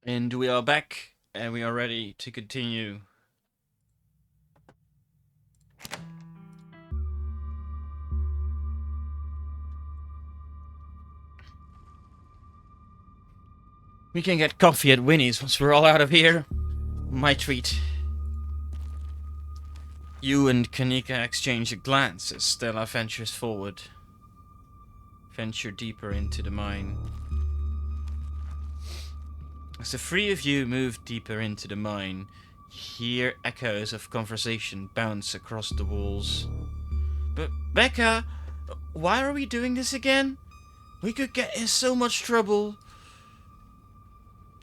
And we are back, and we are ready to continue. We can get coffee at Winnie's once we're all out of here. My treat. You and Kanika exchange a glance as Stella ventures forward. Venture deeper into the mine. As the three of you move deeper into the mine, you hear echoes of conversation bounce across the walls. But Becca, why are we doing this again? We could get in so much trouble.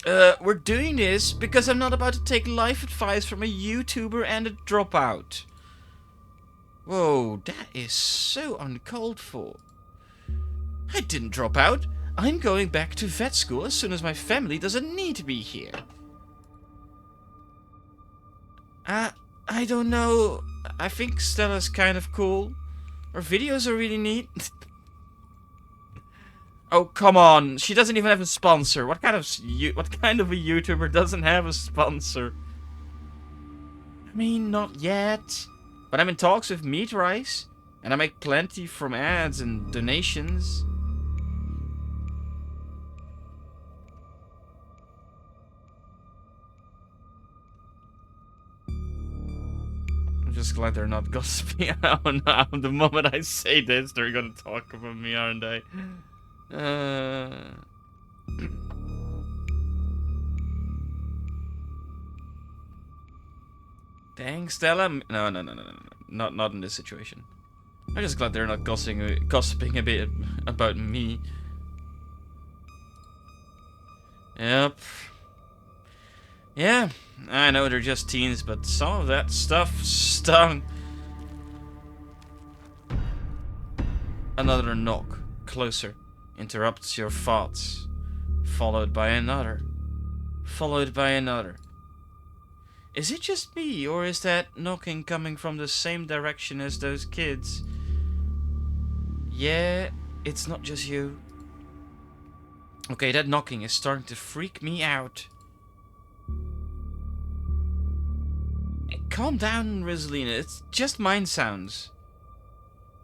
We're doing this because I'm not about to take life advice from a YouTuber and a dropout. Whoa, that is so uncalled for. I didn't drop out. I'm going back to vet school as soon as my family doesn't need to be here. I don't know. I think Stella's kind of cool. Her videos are really neat. Oh, come on. She doesn't even have a sponsor. What kind of a YouTuber doesn't have a sponsor? I mean, not yet. But I'm in talks with Meat Rice, and I make plenty from ads and donations. I'm just glad they're not gossiping around now. The moment I say this, they're gonna talk about me, aren't they? Dang, Stella. No. Not in this situation. I'm just glad they're not gossiping a bit about me. Yep. Yeah, I know they're just teens, but some of that stuff stung. Another knock, closer, interrupts your thoughts, followed by another, followed by another. Is it just me, or is that knocking coming from the same direction as those kids? Yeah, it's not just you. Okay, that knocking is starting to freak me out. Calm down, Rosalina. It's just mind sounds.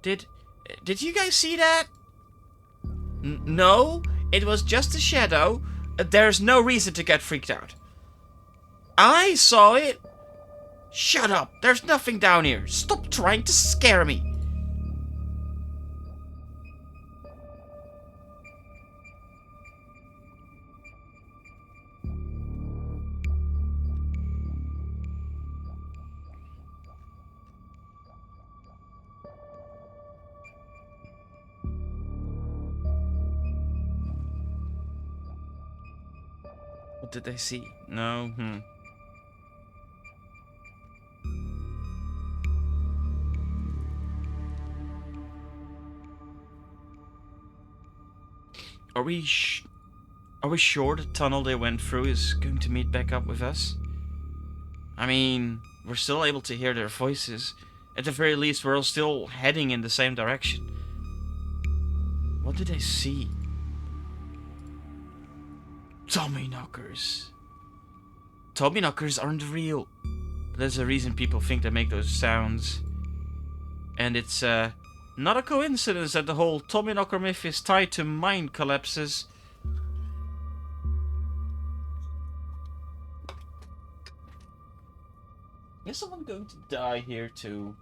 Did you guys see that? No, it was just a shadow. There's no reason to get freaked out. I saw it. Shut up. There's nothing down here. Stop trying to scare me. What did they see? No, Are we sure the tunnel they went through is going to meet back up with us? I mean, we're still able to hear their voices. At the very least, we're all still heading in the same direction. What did they see? Tommy knockers. Tommy knockers aren't real. There's a reason people think they make those sounds. And it's not a coincidence that the whole Tommy knocker myth is tied to mine collapses. Is someone going to die here too?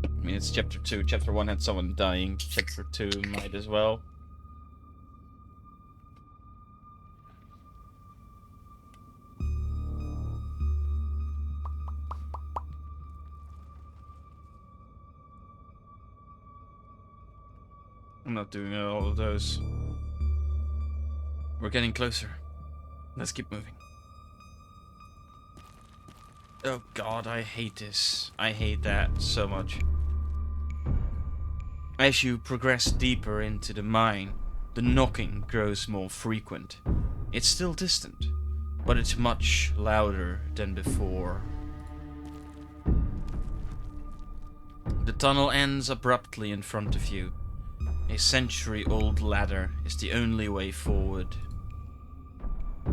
I mean, it's chapter 2. Chapter 1 had someone dying. Chapter 2 might as well. I'm not doing all of those. We're getting closer. Let's keep moving. Oh god, I hate this. I hate that so much. As you progress deeper into the mine, the knocking grows more frequent. It's still distant, but it's much louder than before. The tunnel ends abruptly in front of you. A century-old ladder is the only way forward.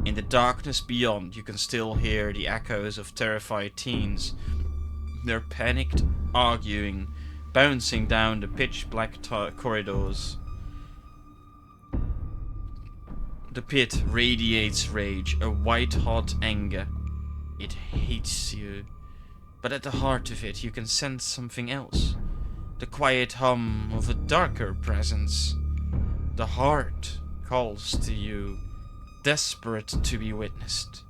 In the darkness beyond, you can still hear the echoes of terrified teens. They're panicked, arguing, bouncing down the pitch-black corridors. The pit radiates rage, a white-hot anger. It hates you. But at the heart of it, you can sense something else. The quiet hum of a darker presence. The heart calls to you, desperate to be witnessed.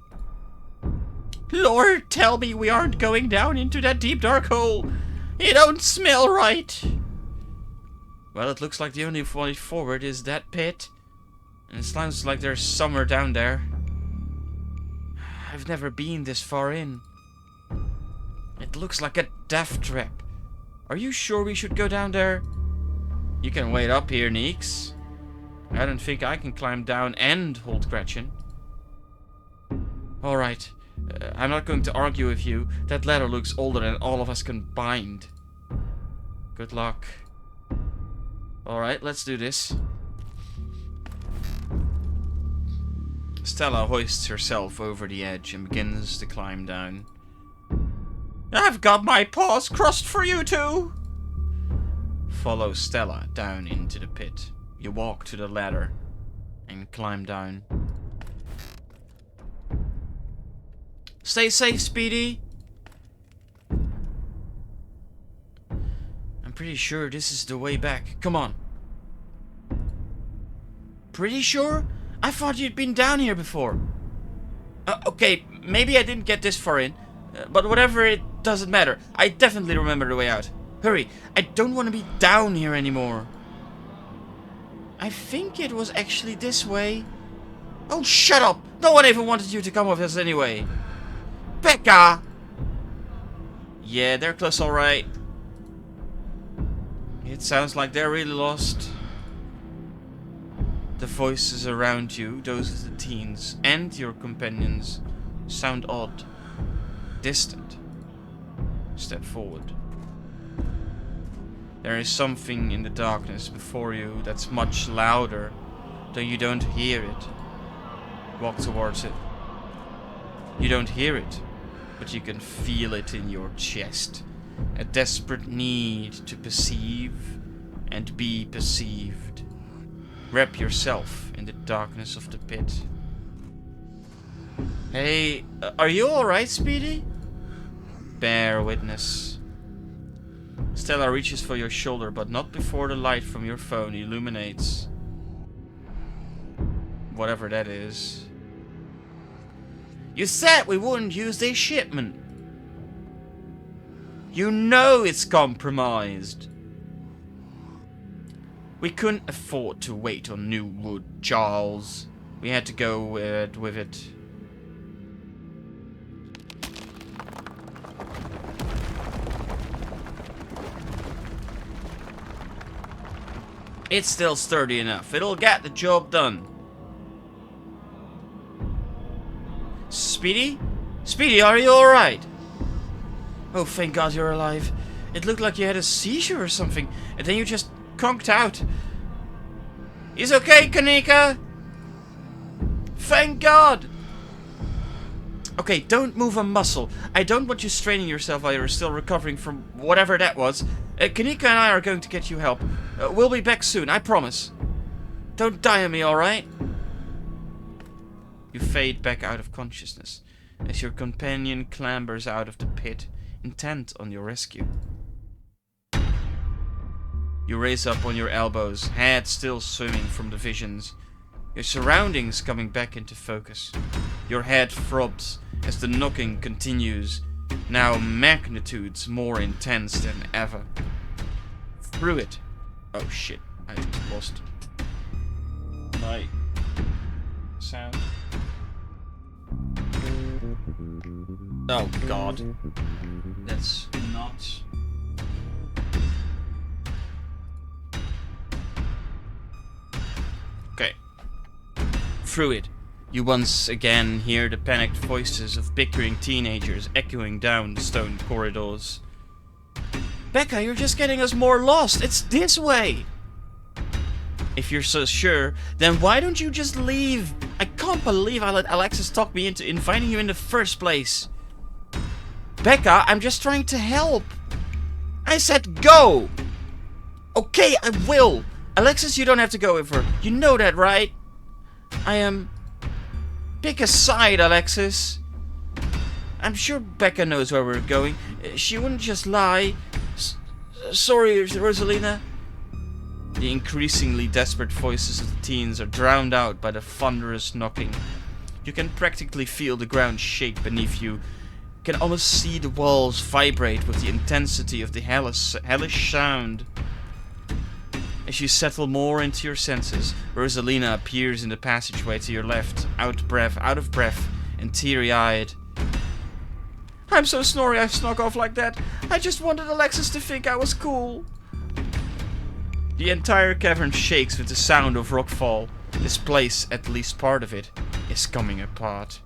Lord, tell me we aren't going down into that deep dark hole. It don't smell right. Well, it looks like the only way forward is that pit. And it sounds like there's somewhere down there. I've never been this far in. It looks like a death trap. Are you sure we should go down there? You can wait up here, Neeks. I don't think I can climb down and hold Gretchen. Alright. I'm not going to argue with you. That ladder looks older than all of us combined. Good luck. Alright, let's do this. Stella hoists herself over the edge and begins to climb down. I've got my paws crossed for you two! Follow Stella down into the pit. You walk to the ladder and climb down. Stay safe, Speedy! I'm pretty sure this is the way back. Come on. Pretty sure? I thought you'd been down here before. Okay, maybe I didn't get this far in. But whatever, it doesn't matter. I definitely remember the way out. Hurry, I don't want to be down here anymore. I think it was actually this way. Oh, shut up! No one even wanted you to come with us anyway. Becca! Yeah, they're close alright. It sounds like they're really lost. The voices around you, those of the teens and your companions, sound odd. Distant. Step forward. There is something in the darkness before you that's much louder, though you don't hear it. Walk towards it. You don't hear it, but you can feel it in your chest. A desperate need to perceive and be perceived. Wrap yourself in the darkness of the pit. Hey, are you alright, Speedy? Bear witness. Stella reaches for your shoulder, but not before the light from your phone illuminates whatever that is. You said we wouldn't use this shipment. You know it's compromised. We couldn't afford to wait on new wood, Charles. We had to go with it. It's still sturdy enough. It'll get the job done. Speedy? Speedy, are you alright? Oh, thank God you're alive. It looked like you had a seizure or something, and then you just conked out. He's okay, Kanika? Thank God! Okay, don't move a muscle. I don't want you straining yourself while you're still recovering from whatever that was. Kanika and I are going to get you help. We'll be back soon, I promise. Don't die on me, alright? You fade back out of consciousness as your companion clambers out of the pit, intent on your rescue. You raise up on your elbows, head still swimming from the visions. Your surroundings coming back into focus. Your head throbs as the knocking continues, now magnitudes more intense than ever. Through it. Oh shit, I lost my sound. Oh God. That's not... Okay. Through it, you once again hear the panicked voices of bickering teenagers echoing down the stone corridors. Becca, you're just getting us more lost. It's this way. If you're so sure, then why don't you just leave? I can't believe I let Alexis talk me into inviting you in the first place. Becca, I'm just trying to help. I said go! Okay, I will. Alexis, you don't have to go with her. You know that, right? I am... Pick a side, Alexis. I'm sure Becca knows where we're going. She wouldn't just lie. Sorry, Rosalina. The increasingly desperate voices of the teens are drowned out by the thunderous knocking. You can practically feel the ground shake beneath you. You can almost see the walls vibrate with the intensity of the hellish sound. As you settle more into your senses, Rosalina appears in the passageway to your left, out of breath, and teary-eyed. I'm so sorry I snuck off like that. I just wanted Alexis to think I was cool. The entire cavern shakes with the sound of rockfall. This place, at least part of it, is coming apart.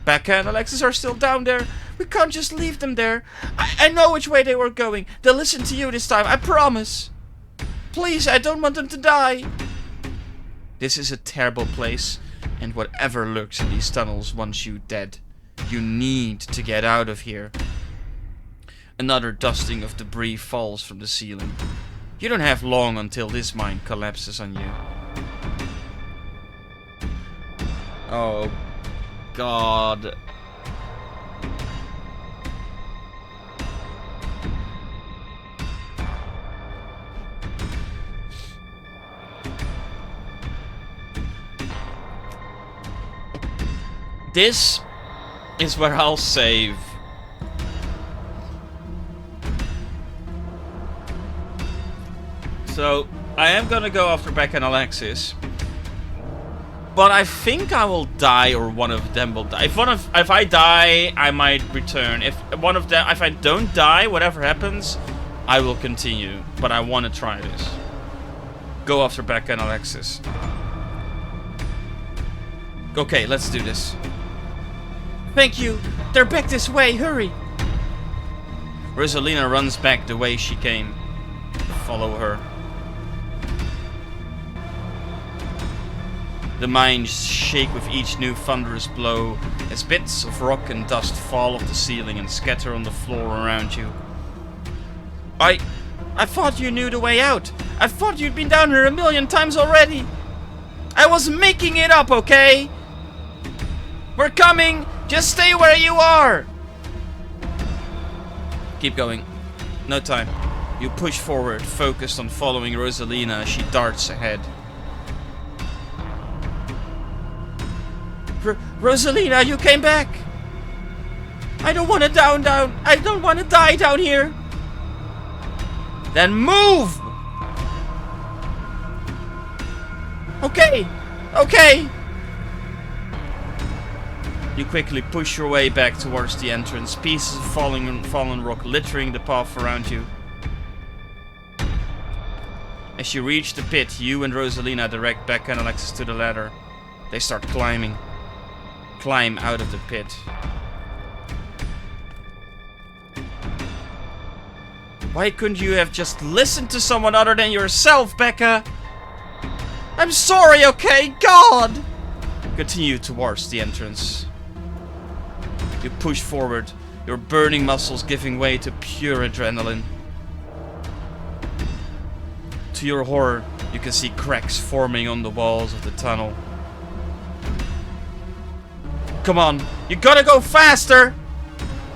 Becca and Alexis are still down there. We can't just leave them there. I know which way they were going. They'll listen to you this time, I promise. Please, I don't want them to die. This is a terrible place, and whatever lurks in these tunnels wants you dead. You need to get out of here. Another dusting of debris falls from the ceiling. You don't have long until this mine collapses on you. Oh, God. This is where I'll save. So, I am gonna go after Becca and Alexis. But I think I will die, or one of them will die. If I die, I might return. If I don't die, whatever happens, I will continue. But I want to try this. Go after Becca and Alexis. Okay, let's do this. Thank you. They're back this way. Hurry. Rosalina runs back the way she came. Follow her. The mines shake with each new thunderous blow as bits of rock and dust fall off the ceiling and scatter on the floor around you. I thought you knew the way out. I thought you'd been down here 1,000,000 times already. I was making it up, okay? We're coming. Just stay where you are. Keep going. No time. You push forward, focused on following Rosalina as she darts ahead. Rosalina, you came back. I don't want to I don't want to die down here. Then move. Okay. Okay. You quickly push your way back towards the entrance, pieces of fallen rock littering the path around you. As you reach the pit, you and Rosalina direct Becca and Alexis to the ladder. They start climbing. Climb out of the pit. Why couldn't you have just listened to someone other than yourself, Becca? I'm sorry, okay? God! Continue towards the entrance. You push forward, your burning muscles giving way to pure adrenaline. To your horror, you can see cracks forming on the walls of the tunnel. Come on, you gotta go faster!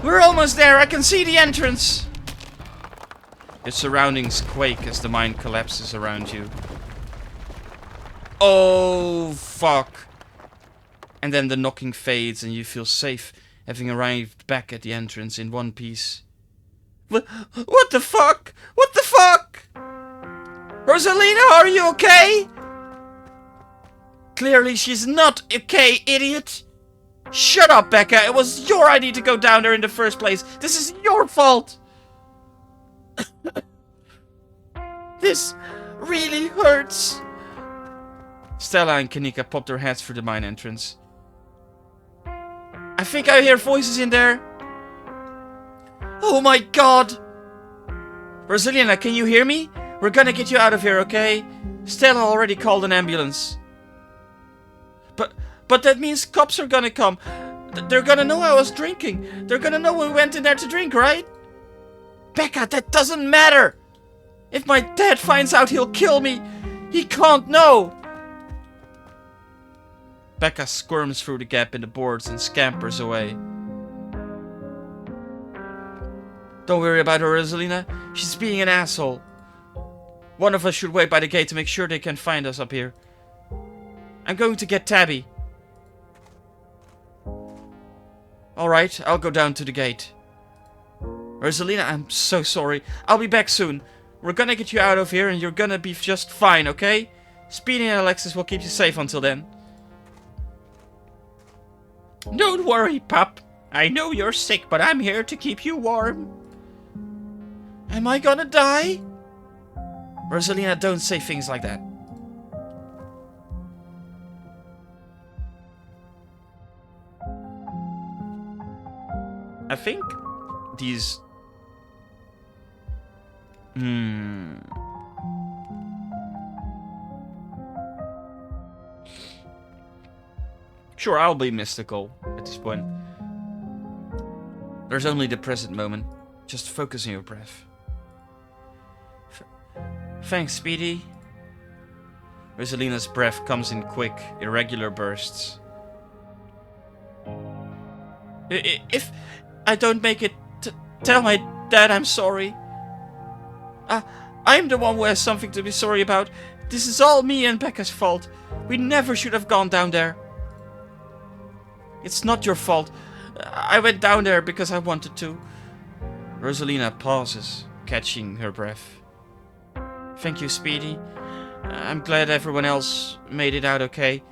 We're almost there, I can see the entrance! Your surroundings quake as the mine collapses around you. Oh, fuck. And then the knocking fades and you feel safe, having arrived back at the entrance in one piece. What the fuck? What the fuck? Rosalina, are you okay? Clearly she's not okay, idiot. Shut up, Becca. It was your idea to go down there in the first place. This is your fault. This really hurts. Stella and Kanika popped their heads through the mine entrance. I think I hear voices in there. Oh my god. Rosalina, can you hear me? We're gonna get you out of here, okay? Stella already called an ambulance. But that means cops are gonna come. They're gonna know I was drinking. They're gonna know we went in there to drink, right? Becca, that doesn't matter! If my dad finds out, he'll kill me! He can't know! Becca squirms through the gap in the boards and scampers away. Don't worry about her, Rosalina. She's being an asshole. One of us should wait by the gate to make sure they can find us up here. I'm going to get Tabby. Alright, I'll go down to the gate. Rosalina, I'm so sorry. I'll be back soon. We're gonna get you out of here and you're gonna be just fine, okay? Speedy and Alexis will keep you safe until then. Don't worry, pup. I know you're sick, but I'm here to keep you warm. Am I gonna die? Rosalina, don't say things like that. I think these... Sure, I'll be mystical at this point. There's only the present moment. Just focus on your breath. Thanks, Speedy. Rosalina's breath comes in quick, irregular bursts. If I don't make it, tell my dad I'm sorry. I'm the one who has something to be sorry about. This is all me and Becca's fault. We never should have gone down there. It's not your fault. I went down there because I wanted to. Rosalina pauses, catching her breath. Thank you, Speedy. I'm glad everyone else made it out okay.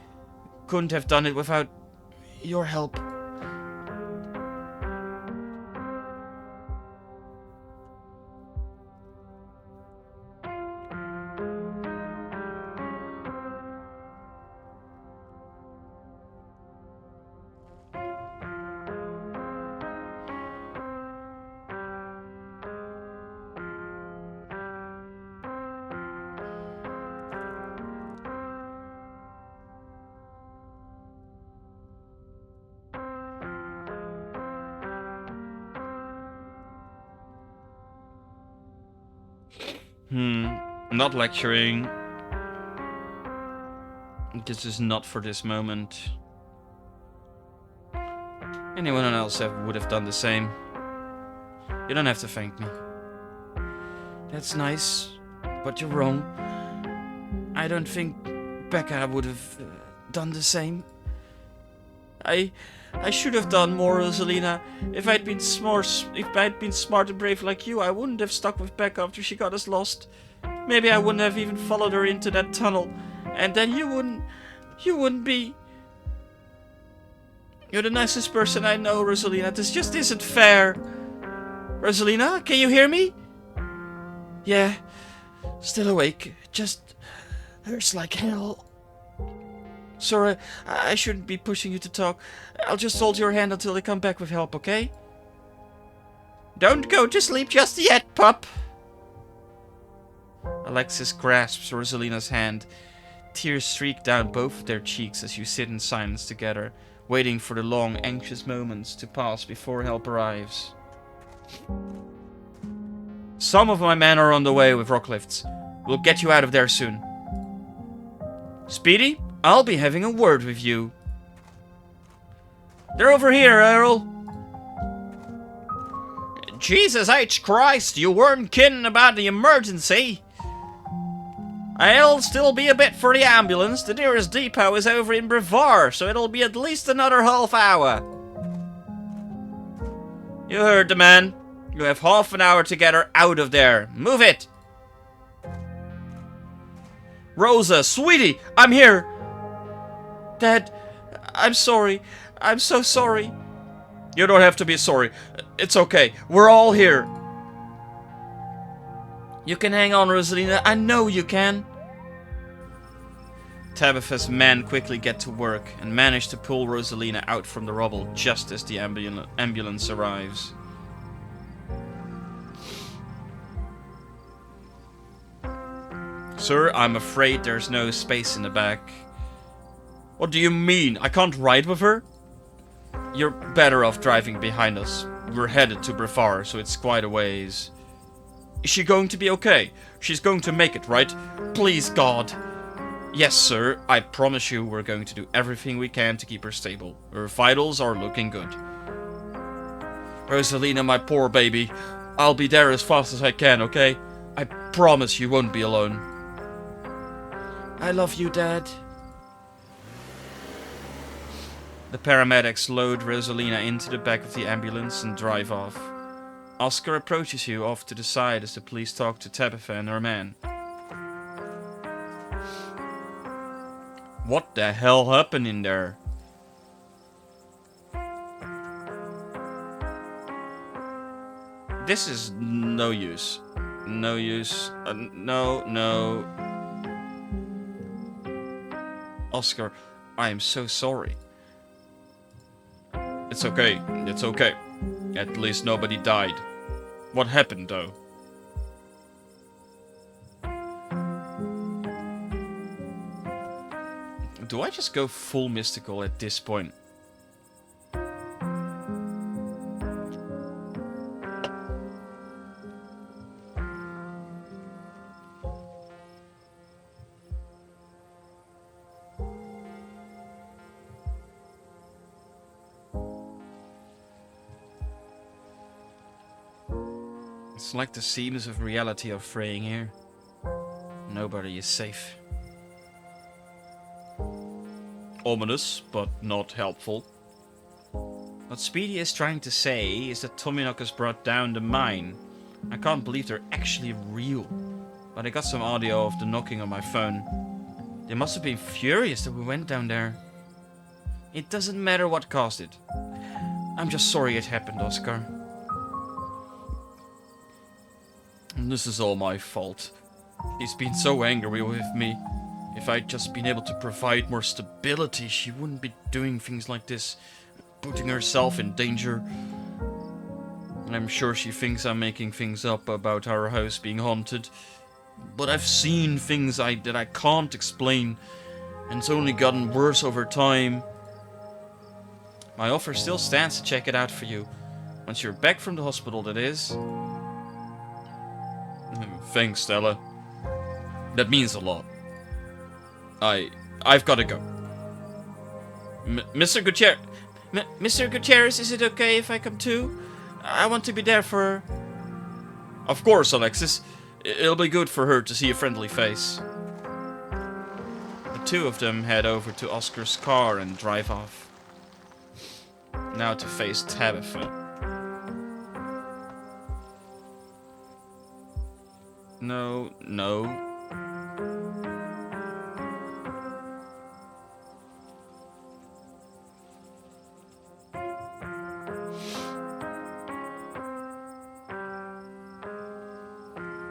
Couldn't have done it without your help. Not lecturing. This is not for this moment. Anyone else would have done the same. You don't have to thank me. That's nice, but you're wrong. I don't think Becca would have done the same. I should have done more, Rosalina. If I'd been smart and brave like you, I wouldn't have stuck with Becca after she got us lost. Maybe I wouldn't have even followed her into that tunnel. And then you wouldn't be... You're the nicest person I know, Rosalina. This just isn't fair. Rosalina, can you hear me? Yeah, still awake. Just hurts like hell. Sorry, I shouldn't be pushing you to talk. I'll just hold your hand until they come back with help, okay? Don't go to sleep just yet, pup. Alexis grasps Rosalina's hand. Tears streak down both of their cheeks as you sit in silence together, waiting for the long, anxious moments to pass before help arrives. Some of my men are on the way with rock lifts. We'll get you out of there soon. Speedy, I'll be having a word with you. They're over here, Earl. Jesus H. Christ, you weren't kidding about the emergency. I'll still be a bit for the ambulance. The nearest depot is over in Brevard, so it'll be at least another half hour. You heard the man. You have half an hour to get her out of there. Move it! Rosa, sweetie, I'm here! Dad, I'm sorry. I'm so sorry. You don't have to be sorry. It's okay. We're all here. You can hang on, Rosalina. I know you can. Tabitha's men quickly get to work and manage to pull Rosalina out from the rubble just as the ambulance arrives. Sir, I'm afraid there's no space in the back. What do you mean? I can't ride with her? You're better off driving behind us. We're headed to Brevard, so it's quite a ways. Is she going to be okay? She's going to make it, right? Please, God. Yes, sir. I promise you we're going to do everything we can to keep her stable. Her vitals are looking good. Rosalina, my poor baby. I'll be there as fast as I can, okay? I promise you won't be alone. I love you, Dad. The paramedics load Rosalina into the back of the ambulance and drive off. Oscar approaches you off to the side as the police talk to Tabitha and her man. What the hell happened in there? This is no use. No use. No. Oscar, I am so sorry. It's okay. It's okay. At least nobody died. What happened, though? Do I just go full mystical at this point? It's like the seams of reality are fraying here. Nobody is safe. Ominous, but not helpful. What Speedy is trying to say is that Tommyknock has brought down the mine. I can't believe they're actually real. But I got some audio of the knocking on my phone. They must have been furious that we went down there. It doesn't matter what caused it. I'm just sorry it happened, Oscar. This is all my fault. She's been so angry with me. If I'd just been able to provide more stability, she wouldn't be doing things like this, putting herself in danger. And I'm sure she thinks I'm making things up about our house being haunted. But I've seen things that I can't explain, and it's only gotten worse over time. My offer still stands to check it out for you. Once you're back from the hospital, that is. Thanks, Stella. That means a lot. I've got to go. Mr. Gutierrez... Mr. Gutierrez, is it okay if I come too? I want to be there for her. Of course, Alexis. It'll be good for her to see a friendly face. The two of them head over to Oscar's car and drive off. Now to face Tabitha. No.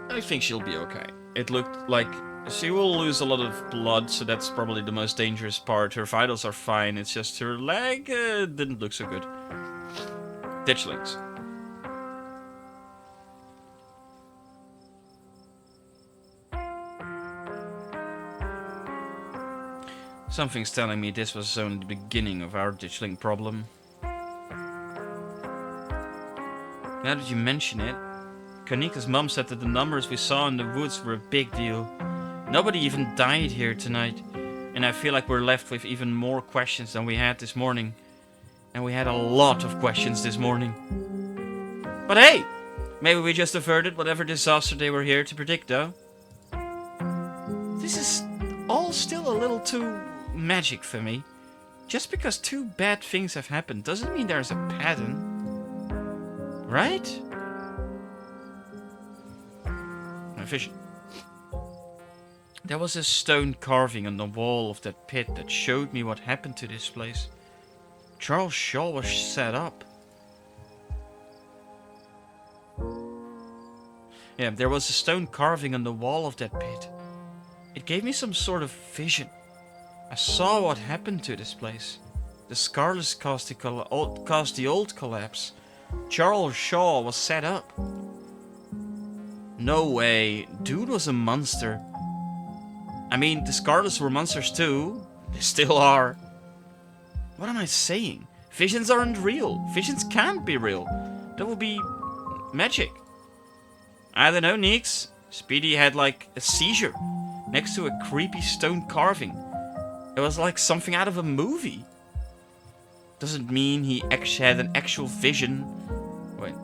I think she'll be okay. It looked like she will lose a lot of blood, so that's probably the most dangerous part. Her vitals are fine, it's just her leg didn't look so good. Ditchlings. Something's telling me this was only the beginning of our ditchling problem. Now that you mention it, Kanika's mum said that the numbers we saw in the woods were a big deal. Nobody even died here tonight, and I feel like we're left with even more questions than we had this morning. And we had a lot of questions this morning. But hey, maybe we just averted whatever disaster they were here to predict, though. This is all still a little too magic for me. Just because two bad things have happened doesn't mean there's a pattern. Right? My vision. There was a stone carving on the wall of that pit that showed me what happened to this place. Charles Shaw was set up. Yeah, there was a stone carving on the wall of that pit. It gave me some sort of vision. I saw what happened to this place. The Scarlet caused the old collapse. Charles Shaw was set up. No way. Dude was a monster. I mean, the Scarlets were monsters too. They still are. What am I saying? Visions aren't real. Visions can't be real. That would be magic. I don't know, Nix. Speedy had like a seizure next to a creepy stone carving. It was like something out of a movie. Doesn't mean he actually had an actual vision. Wait.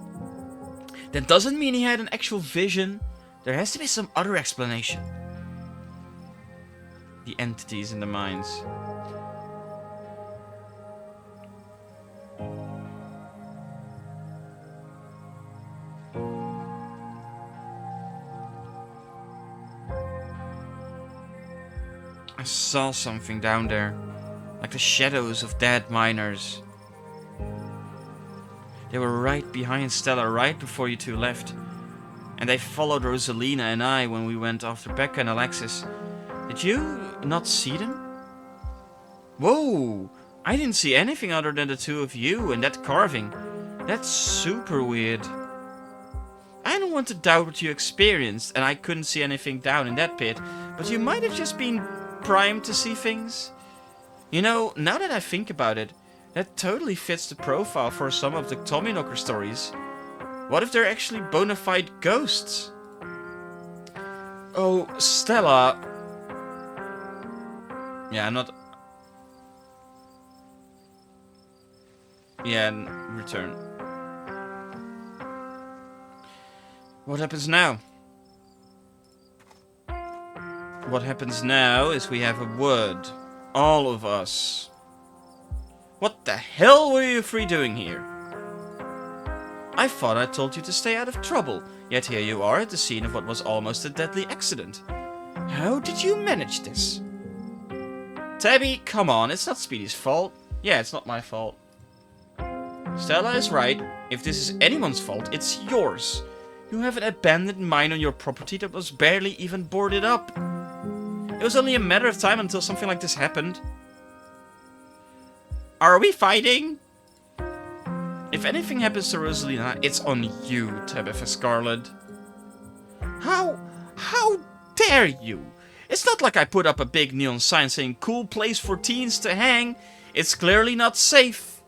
That doesn't mean he had an actual vision. There has to be some other explanation. The entities in the minds. I saw something down there, like the shadows of dead miners. They were right behind Stella right before you two left. And they followed Rosalina and I when we went after Becca and Alexis. Did you not see them? Whoa! I didn't see anything other than the two of you and that carving. That's super weird. I don't want to doubt what you experienced, and I couldn't see anything down in that pit, but you might have just been primed to see things. You know, now that I think about it, that totally fits the profile for some of the Tommyknocker stories. What if they're actually bona fide ghosts? Oh, Stella. Yeah, I'm not... Yeah, return. What happens now? What happens now is we have a word. All of us. What the hell were you three doing here? I thought I told you to stay out of trouble, yet here you are at the scene of what was almost a deadly accident. How did you manage this? Tabby, come on, it's not Speedy's fault. Yeah, it's not my fault. Stella is right. If this is anyone's fault, it's yours. You have an abandoned mine on your property that was barely even boarded up. It was only a matter of time until something like this happened. Are we fighting? If anything happens to Rosalina, it's on you, Tabitha Scarlet. How dare you? It's not like I put up a big neon sign saying cool place for teens to hang. It's clearly not safe.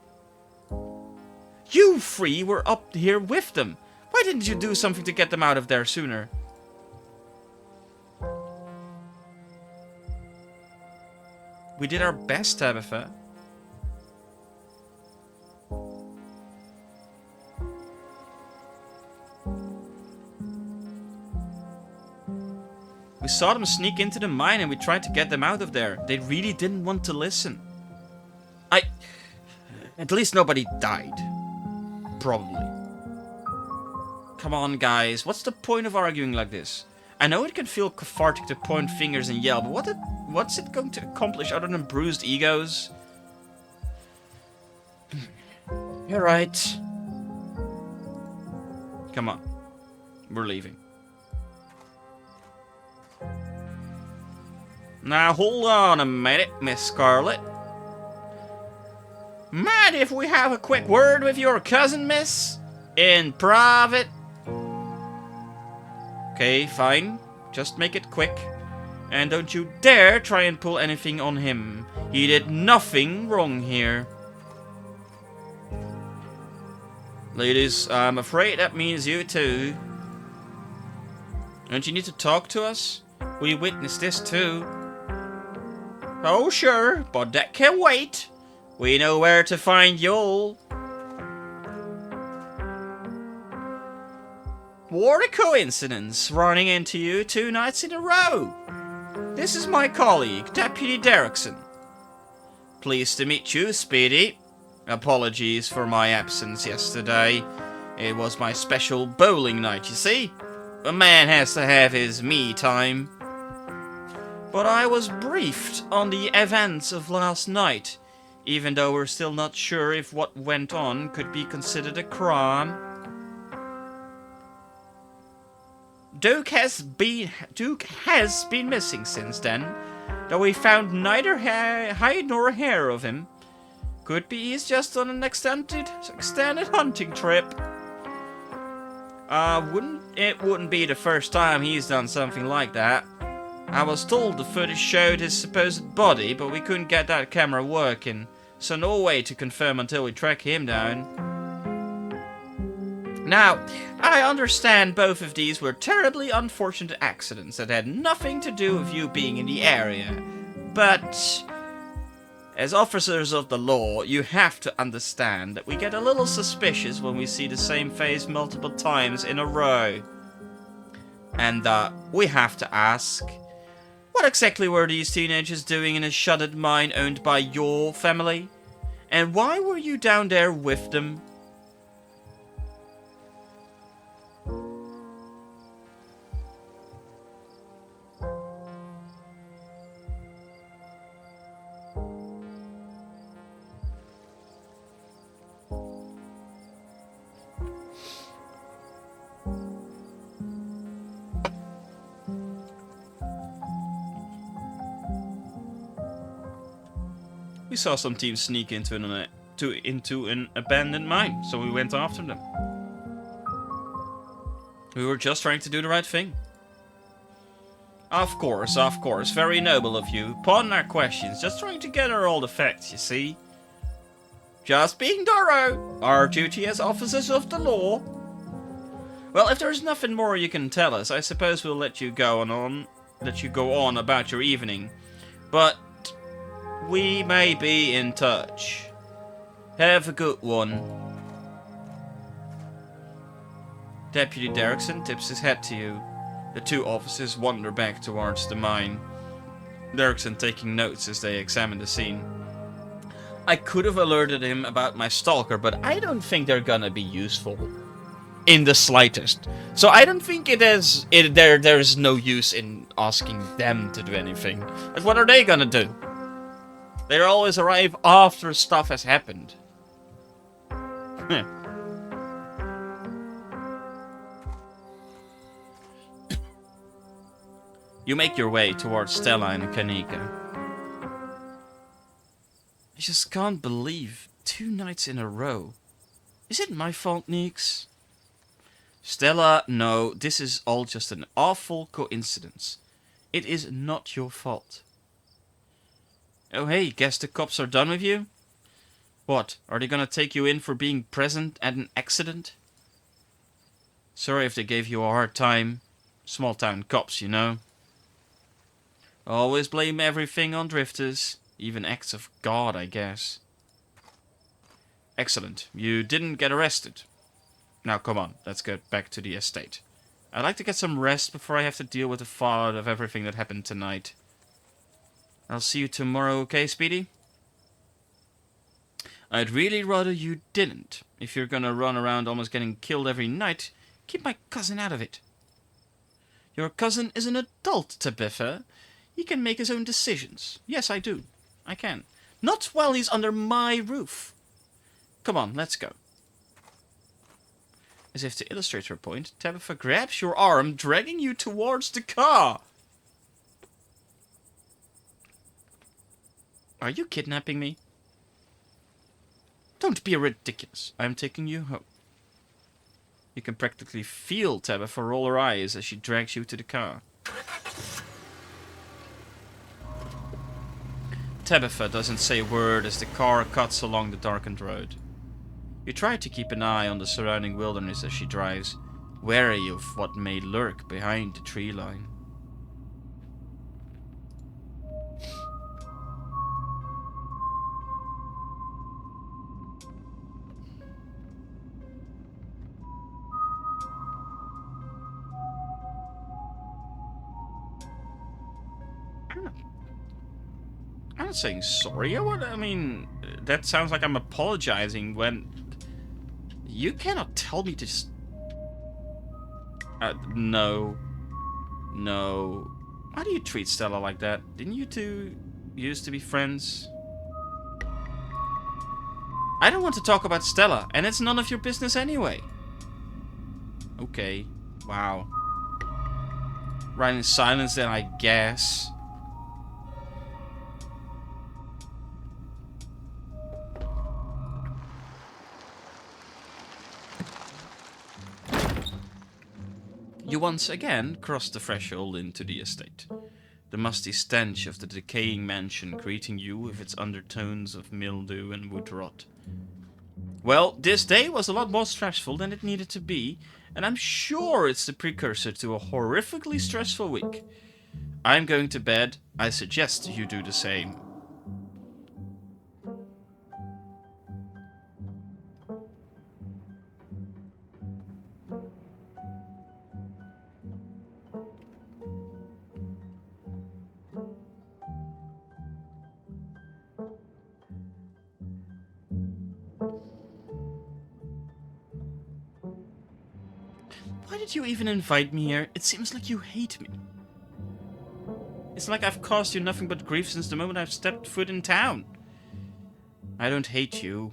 You three were up here with them. Why didn't you do something to get them out of there sooner? We did our best, Tabitha. We saw them sneak into the mine and we tried to get them out of there. They really didn't want to listen. At least nobody died. Probably. Come on, guys. What's the point of arguing like this? I know it can feel cathartic to point fingers and yell, but what's it going to accomplish other than bruised egos? You're right. Come on. We're leaving. Now, hold on a minute, Miss Scarlet. Mind if we have a quick word with your cousin, miss? In private? Okay, fine. Just make it quick. And don't you dare try and pull anything on him. He did nothing wrong here. Ladies, I'm afraid that means you too. Don't you need to talk to us? We witnessed this too. Oh sure, but that can wait. We know where to find y'all. What a coincidence, running into you 2 nights in a row. This is my colleague, Deputy Derrickson. Pleased to meet you, Speedy. Apologies for my absence yesterday. It was my special bowling night, you see. A man has to have his me time. But I was briefed on the events of last night, even though we're still not sure if what went on could be considered a crime. Duke has been missing since then, though we found neither hide nor hair of him. Could be he's just on an extended hunting trip. It wouldn't be the first time he's done something like that. I was told the footage showed his supposed body, but we couldn't get that camera working, so no way to confirm until we track him down. Now, I understand both of these were terribly unfortunate accidents that had nothing to do with you being in the area, but as officers of the law, you have to understand that we get a little suspicious when we see the same face multiple times in a row. And we have to ask, what exactly were these teenagers doing in a shuttered mine owned by your family? And why were you down there with them? We saw some teams sneak into an abandoned mine, so we went after them. We were just trying to do the right thing. Of course, very noble of you. Pardon our questions, just trying to gather all the facts, you see. Just being thorough, our duty as officers of the law. Well, if there's nothing more you can tell us, I suppose we'll let you go on about your evening. But we may be in touch. Have a good one. Deputy Derrickson tips his hat to you. The two officers wander back towards the mine. Derrickson taking notes as they examine the scene. I could have alerted him about my stalker, but I don't think they're gonna be useful. In the slightest. So I don't think there's no use in asking them to do anything. Like, what are they gonna do? They always arrive after stuff has happened. You make your way towards Stella and Kanika. I just can't believe 2 nights in a row. Is it my fault, Neeks? Stella, no, this is all just an awful coincidence. It is not your fault. Oh hey, guess the cops are done with you? What, are they gonna take you in for being present at an accident? Sorry if they gave you a hard time. Small town cops, you know. Always blame everything on drifters. Even acts of God, I guess. Excellent. You didn't get arrested. Now come on, let's get back to the estate. I'd like to get some rest before I have to deal with the fallout of everything that happened tonight. I'll see you tomorrow, okay, Speedy? I'd really rather you didn't. If you're gonna run around almost getting killed every night, keep my cousin out of it. Your cousin is an adult, Tabitha. He can make his own decisions. Yes, I do. I can. Not while he's under my roof. Come on, let's go. As if to illustrate her point, Tabitha grabs your arm, dragging you towards the car. Are you kidnapping me? Don't be ridiculous. I'm taking you home. You can practically feel Tabitha roll her eyes as she drags you to the car. Tabitha doesn't say a word as the car cuts along the darkened road. You try to keep an eye on the surrounding wilderness as she drives, wary of what may lurk behind the tree line. I'm not saying sorry. I mean, that sounds like I'm apologizing when... You cannot tell me to just... No. No. Why do you treat Stella like that? Didn't you two used to be friends? I don't want to talk about Stella, and it's none of your business anyway. Okay. Wow. Right in silence then, I guess. You once again cross the threshold into the estate. the musty stench of the decaying mansion greeting you with its undertones of mildew and wood rot. Well, this day was a lot more stressful than it needed to be, and I'm sure it's the precursor to a horrifically stressful week. I'm going to bed. I suggest you do the same. Why did you even invite me here? It seems like you hate me. It's like I've caused you nothing but grief since the moment I've stepped foot in town. I don't hate you.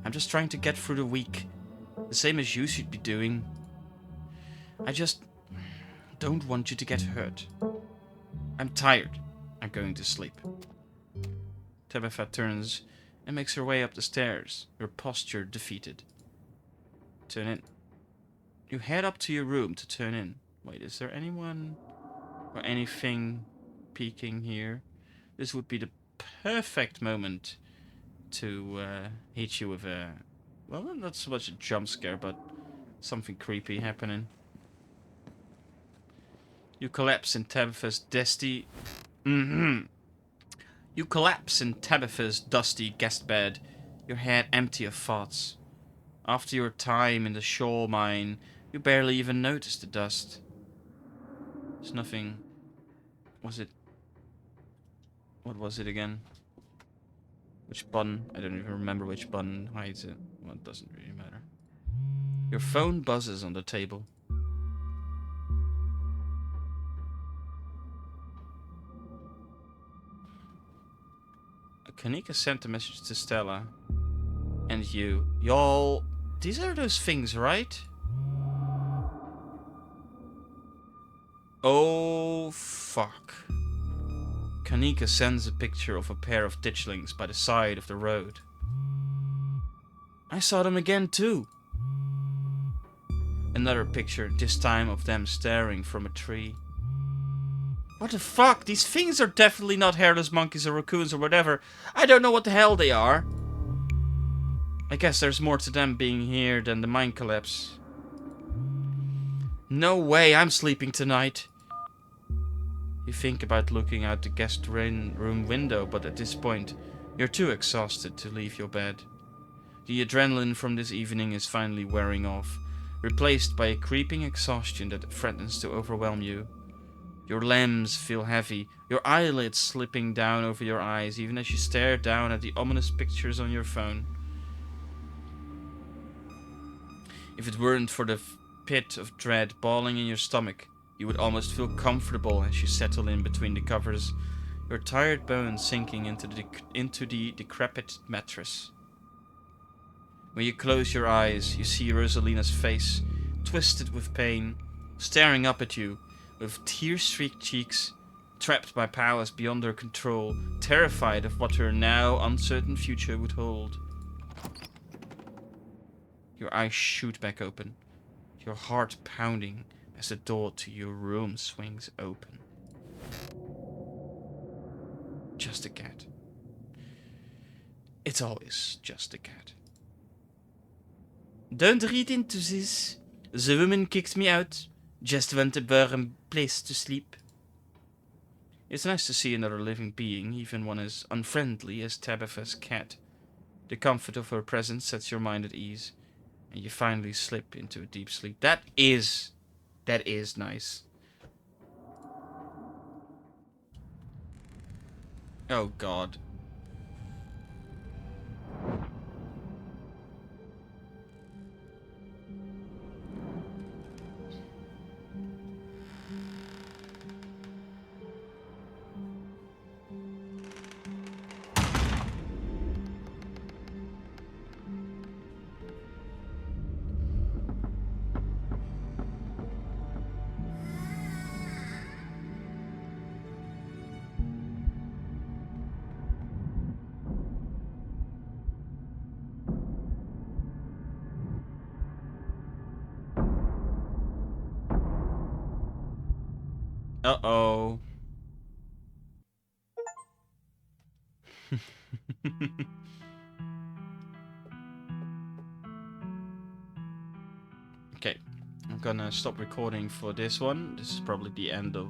I'm just trying to get through the week. The same as you should be doing. I just don't want you to get hurt. I'm tired. I'm going to sleep. Tabitha turns and makes her way up the stairs, her posture defeated. Turn in. You head up to your room to turn in. Wait, is there anyone or anything peeking here? This would be the perfect moment to hit you with a... well, not so much a jump scare, but something creepy happening. You collapse in Tabitha's dusty... You collapse in Tabitha's dusty guest bed, your head empty of thoughts. After your time in the shore mine, you barely even notice the dust. There's nothing... was it... what was it again? Which button? I don't even remember which button hides it. Well, it doesn't really matter. Your phone buzzes on the table. Kanika sent a message to Stella. And you. Y'all... these are those things, right? Oh, fuck. Kanika sends a picture of a pair of ditchlings by the side of the road. I saw them again too. Another picture, this time of them staring from a tree. What the fuck? These things are definitely not hairless monkeys or raccoons or whatever. I don't know what the hell they are. I guess there's more to them being here than the mine collapse. No way I'm sleeping tonight. You think about looking out the guest room window, but at this point, you're too exhausted to leave your bed. The adrenaline from this evening is finally wearing off, replaced by a creeping exhaustion that threatens to overwhelm you. Your limbs feel heavy, your eyelids slipping down over your eyes even as you stare down at the ominous pictures on your phone. If it weren't for the pit of dread bawling in your stomach, you would almost feel comfortable as you settle in between the covers, your tired bones sinking into the decrepit mattress. When you close your eyes, you see Rosalina's face, twisted with pain, staring up at you, with tear-streaked cheeks, trapped by powers beyond her control, terrified of what her now uncertain future would hold. Your eyes shoot back open, your heart pounding as the door to your room swings open. Just a cat. It's always just a cat. Don't read into this. The woman kicked me out. Just want a warm place to sleep. It's nice to see another living being, even one as unfriendly as Tabitha's cat. The comfort of her presence sets your mind at ease, and you finally slip into a deep sleep. That is nice. Oh God. Uh-oh. Okay, I'm gonna stop recording for this one. This is probably the end of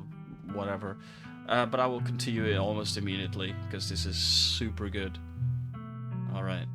whatever. But I will continue it almost immediately, because this is super good. Alright.